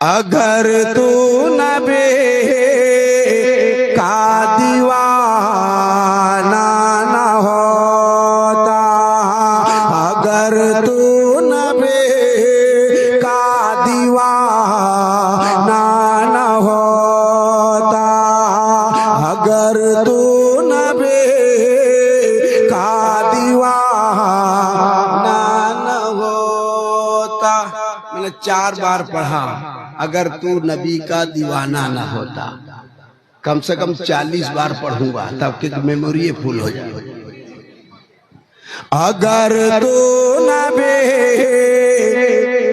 अगर तू नबी का दीवाना न होता, अगर तू नबी का दीवाना न होता, अगर तू नबी का दीवाना न होता। मैंने 4 बार पढ़ा, अगर तू नबी का दीवाना ना होता। कम से कम 40 बार पढ़ूंगा तब कि मेमोरी फुल हो जाए। अगर तू नबी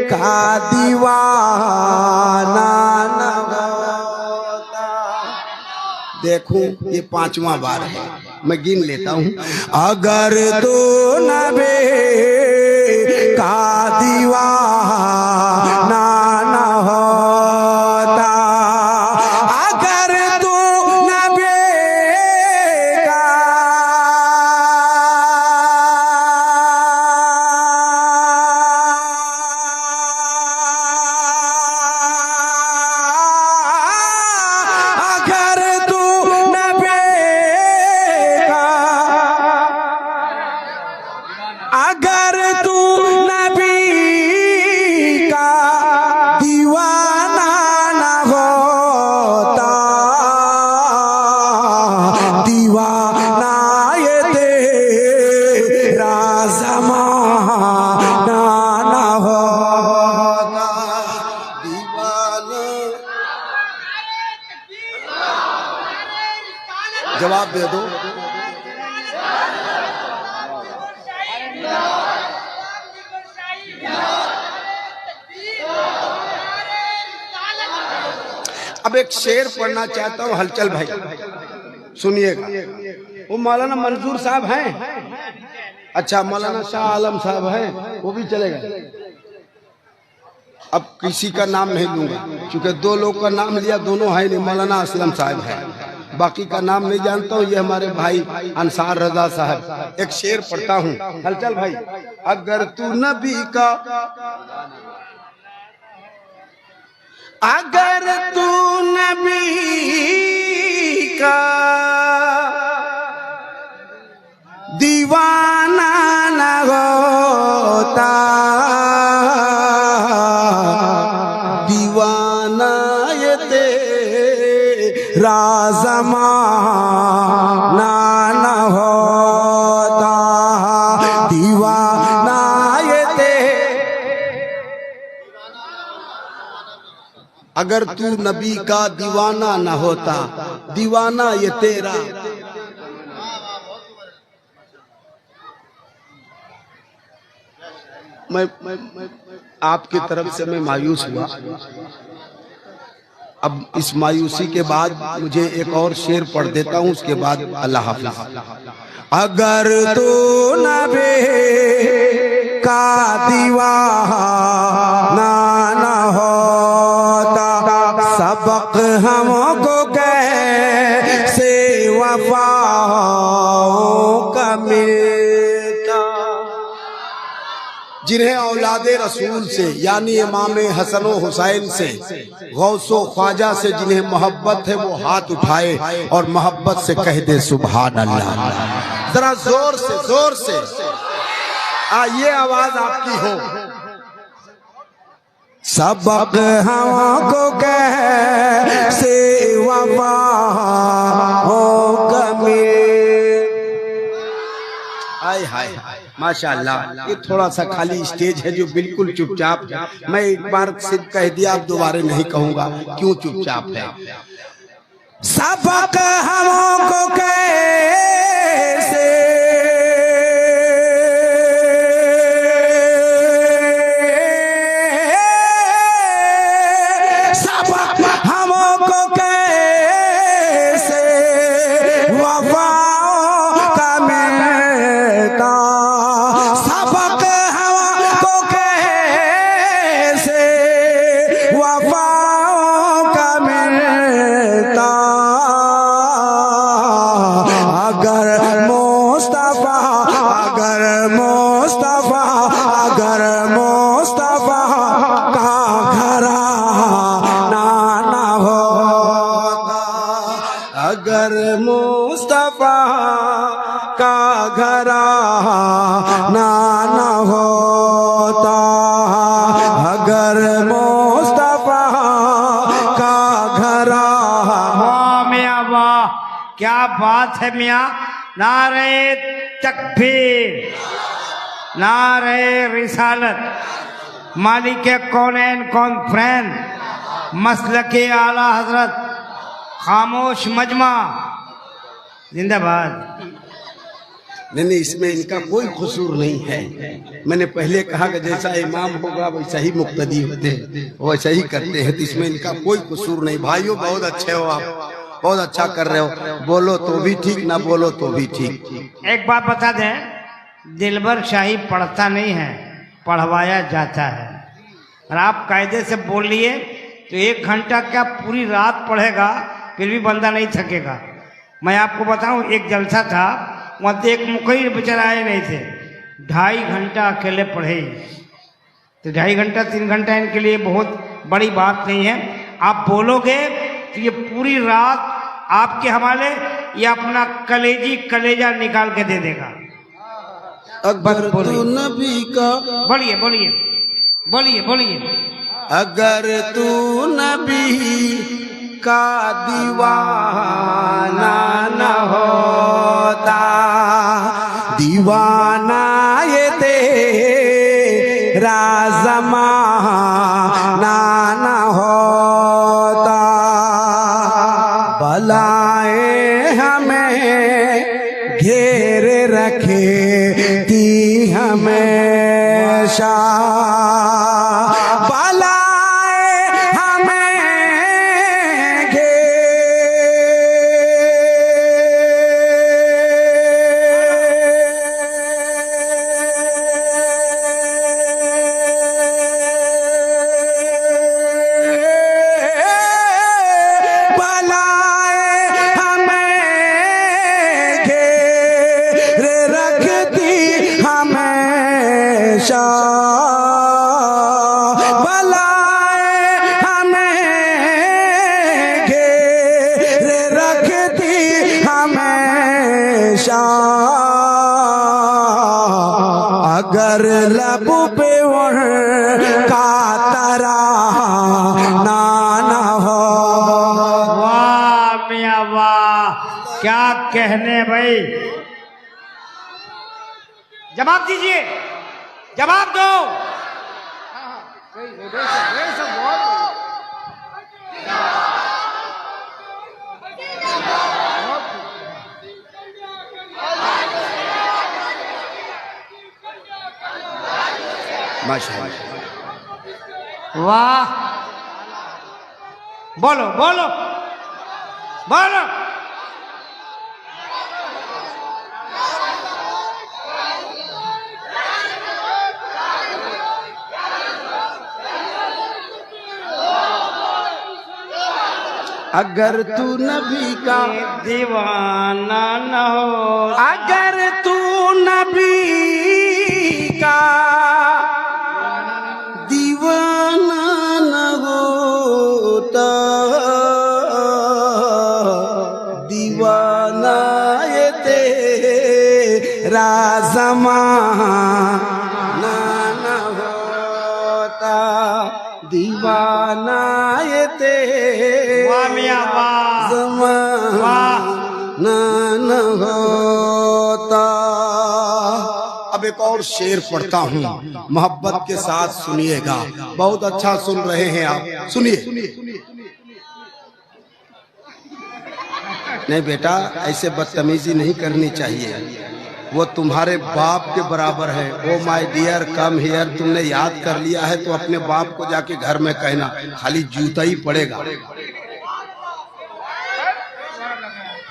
का दीवाना ना होता, देखूं ये 5वां बार है, मैं गिन लेता हूं। अगर तू नबी का दीवाना ना होता, अगर तू नबी का अगर तू नबी का अगर तू नबी का दीवाना ना होता, दीवाना ये तेरा ज़माना ना होता, दीवाना। जवाब दे दो। अब एक शेर पढ़ना चाहता हूँ हलचल भाई, सुनिएगा। वो मौलाना मंजूर साहब हैं, अच्छा मौलाना शाह आलम साहब हैं, वो भी चलेगा। अब किसी का नाम नहीं लूंगा क्योंकि 2 लोग का नाम लिया, दोनों है नहीं। मौलाना असलम साहब हैं, बाकी का नाम नहीं जानता हूँ। ये हमारे भाई अंसार रजा साहब। एक शेर पढ़ता हूँ हलचल भाई। अगर तू नबी का, अगर तू नबी का दीवाना न होता, दीवाना ये तेरा ज़माना न होता, दीवाना ये अगर तू नबी का दीवाना न होता, दीवाना ये तेरा। मैं आपकी तरफ से मैं मायूस हुआ। अब इस मायूसी के बाद मुझे एक और शेर पढ़ देता हूँ, उसके बाद अल्लाह हाफ़िज़। अगर तू नबी का दीवाना न होता, सबक हमको कैसे वफ़ाओं का मिलता। जिन्हें औलादे रसूल से यानी इमाम हसन व हुसैन से, गौसो ख्वाजा से जिन्हें मोहब्बत है वो हाथ उठाए और मोहब्बत से कह दे सुभान अल्लाह। जरा जोर से ये आवाज आपकी हो। सबक हमको कैसे वफ़ाओं का हाय हाय माशाअल्लाह। ये थोड़ा सा खाली स्टेज है जो बिल्कुल चुपचाप। मैं एक बार सिर्फ कह दिया, अब दोबारा नहीं कहूंगा क्यों चुपचाप है। सबक हमको कैसे अगर मुस्तफा का घराना न होता, अगर मुस्तफा का घराना। वाह मियाँ वाह, क्या बात है मियाँ। नारे तकबीर, नारे रिसालत, मालिक कौनैन कॉन्फ्रेंस, मसलके आला हजरत, खामोश मजमा, जिंदाबाद। नहीं, इसमें इनका कोई कसूर नहीं है। मैंने पहले कहा कि जैसा इमाम होगा वैसा ही मुक्तदी होते हैं, वैसा ही करते हैं, तो इसमें इनका कोई कसूर नहीं। भाइयों बहुत अच्छे हो आप, बहुत अच्छा कर रहे हो, बोलो तो भी ठीक, ना बोलो तो भी ठीक। एक बात बता दें, दिलबर शाही पढ़ता नहीं है, पढ़वाया जाता है। और आप कायदे से बोल लिए तो 1 घंटा क्या पूरी रात पढ़ेगा फिर भी बंदा नहीं थकेगा। मैं आपको बताऊं, एक जलसा था, वहाँ तो एक मुकई बेचारा आए नहीं थे, 2.5 घंटा अकेले पढ़े। तो 2.5 घंटा 3 घंटा इनके लिए बहुत बड़ी बात नहीं है। आप बोलोगे तो ये पूरी रात आपके हवाले या अपना कलेजा निकाल के दे देगा। अगर तू नबी का, बोलिए बोलिए बोलिए बोलिए। अगर तू नबी का दीवाना न होता, दीवाना ये तेरा ज़माना न होता, बलाएं हमें घेरे रखे थी हमेशा, अगर लब पे का तरा ना हो। वाह मियाँ वाह, क्या कहने भाई। जवाब दीजिए, जवाब दो। माशाअल्लाह, वाह, बोलो बोलो बोलो। अगर तू नबी का दीवाना न हो, अगर तू नबी का दीवाना न होता, दीवाना ये तेरा ज़माना न होता, दीवाना ये वाह मियाँ वाह, ज़माना न होता। अब एक और शेर पढ़ता हूँ, मोहब्बत के साथ सुनिएगा। बहुत अच्छा सुन रहे हैं आप, सुनिए। नहीं बेटा, ऐसे बदतमीजी नहीं करनी चाहिए, वो तुम्हारे बाप के बराबर है। Oh my dear come here, तुमने याद कर लिया है तो अपने बाप को जाके घर में कहना, खाली जूता ही पड़ेगा।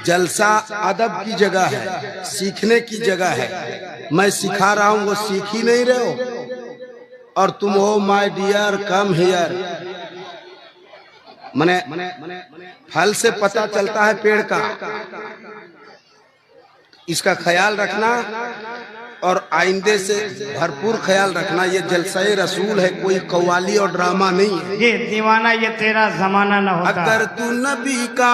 जलसा अदब की जगह है, सीखने की जगह है। मैं सिखा रहा हूँ, वो सीख ही नहीं रहे हो और तुम oh my dear come here. मने फल से पता चलता है पेड़ का, इसका ख्याल रखना और आइंदे से भरपूर ख्याल रखना। ये जलसाए रसूल है, कोई कव्वाली और ड्रामा नहीं है। ये दीवाना ये तेरा जमाना न होता। अगर तू नबी का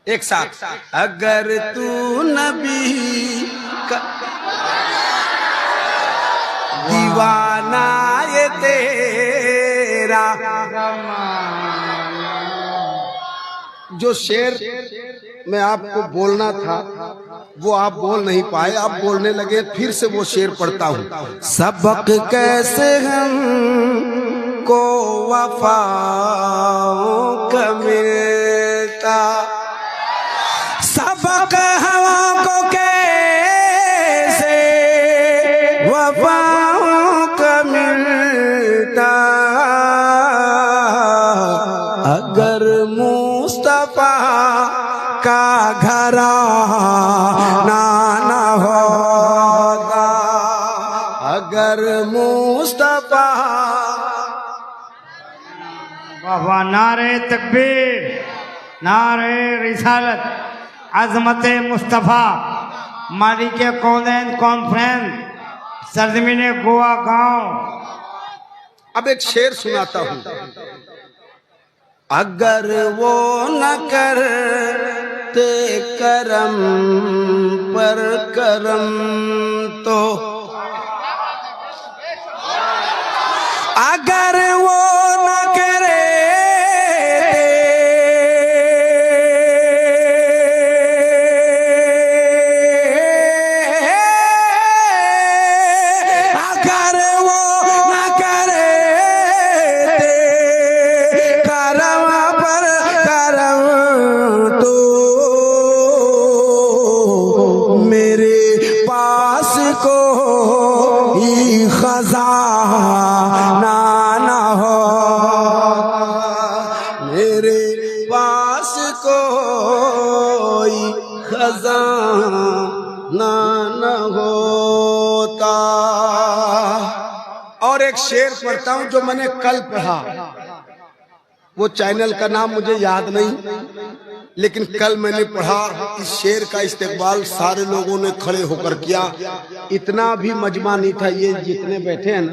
एक साथ। अगर तू नबी का दीवाना ये तेरा, जो शेर मैं आपको बोलना था वो आप बोल नहीं पाए, आप बोलने लगे, फिर से वो शेर पढ़ता हूँ। सबक कैसे हम को वफाओं का मिलता, सबक हवा को कैसे वफाओं का मिलता, अगर मुस्तफा का घराना ना होता, अगर मुस्तफा। वाह, नारे तकबीर, नारे रिसालत, अजमत मुस्तफ़ा, मालिक कौनैन कॉन्फ्रेंस, सरजमीन गोवा गांव। अब एक शेर सुनाता हूँ। अगर वो न करते करम पर करम तो, अगर वो न करे खजाना ना हो, मेरे पास कोई खजाना न होता। और एक शेर पढ़ता हूं जो मैंने कल पढ़ा, वो चैनल का नाम मुझे याद नहीं, लेकिन कल मैंने पढ़ा। इस शेर का इस्तेमाल सारे लोगों ने खड़े होकर किया। इतना भी मजमा नहीं था, ये जितने बैठे हैं ना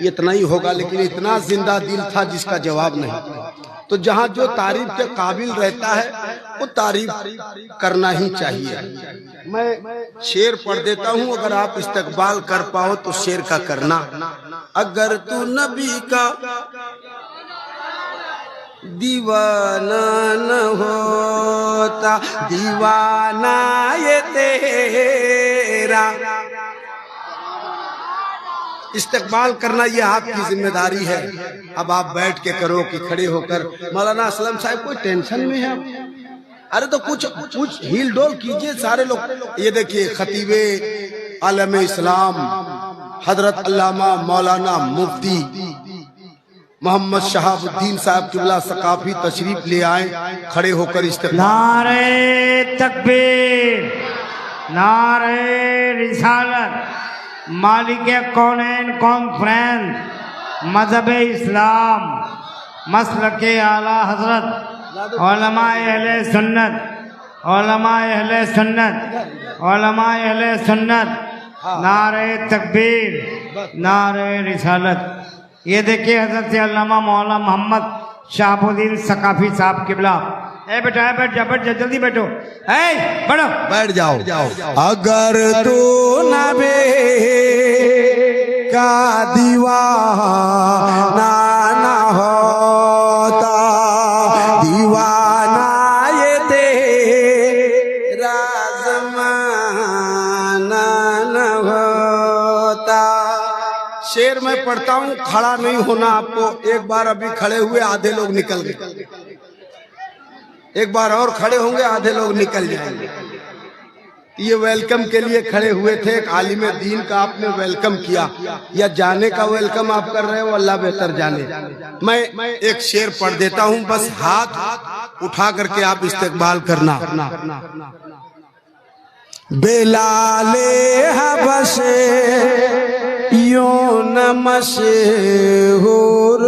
इतना ही होगा, लेकिन इतना जिंदा दिल था जिसका जवाब नहीं। तो जहाँ जो तारीफ के काबिल रहता है वो तारीफ करना ही चाहिए। मैं शेर पढ़ देता हूँ, अगर आप इस्तकबाल कर पाओ तो शेर का करना। अगर तू नबी का दीवाना न होता, दीवाना ये तेरा। इस्तकबाल करना ये आपकी जिम्मेदारी है। अब आप बैठ के करो कि खड़े होकर। मौलाना असलम साहब कोई टेंशन में है? अरे तो कुछ हिल डोल कीजिए सारे लोग। ये देखिए खतीबे आलम इस्लाम हजरत अल्लामा मौलाना मुफ्ती मोहम्मद शहाबुद्दीन साहब किबला सकाफी तशरीफ ले आए, खड़े होकर इस्तेमाल। नारे तकबीर, नारे रिसालत, मालिक कौनैन कॉन्फ्रेंस, मजहब इस्लाम, मसलके आला हजरत, उलमाए अहले सुन्नत, उलमाए अहले सुन्नत, उलमाए अहले सुन्नत, नारे तकबीर, नारे रिसालत। ये देखिए हजरत अल्लामा मौलाना मोहम्मद शहाबुद्दीन सकाफी साहब किबला। बेटा बैठ जा, बैठ जा, जल्दी बैठो, बढ़ो, बैठ जाओ। अगर तू नबी का दीवाना ना होता, दीवाना ये तेरा ज़माना न होता। शेर मैं पढ़ता हूँ, खड़ा नहीं होना आपको। एक बार अभी खड़े हुए आधे लोग निकल गए, एक बार और खड़े होंगे आधे लोग निकल जाएंगे। ये वेलकम के लिए खड़े हुए थे। एक आलिम दीन का आपने वेलकम किया, या जाने का वेलकम आप कर रहे हो, अल्लाह बेहतर जाने। मैं एक शेर पढ़ देता हूँ, बस हाथ उठा करके आप इस्तकबाल करना। बेलाले हबशे यूं न मशहूर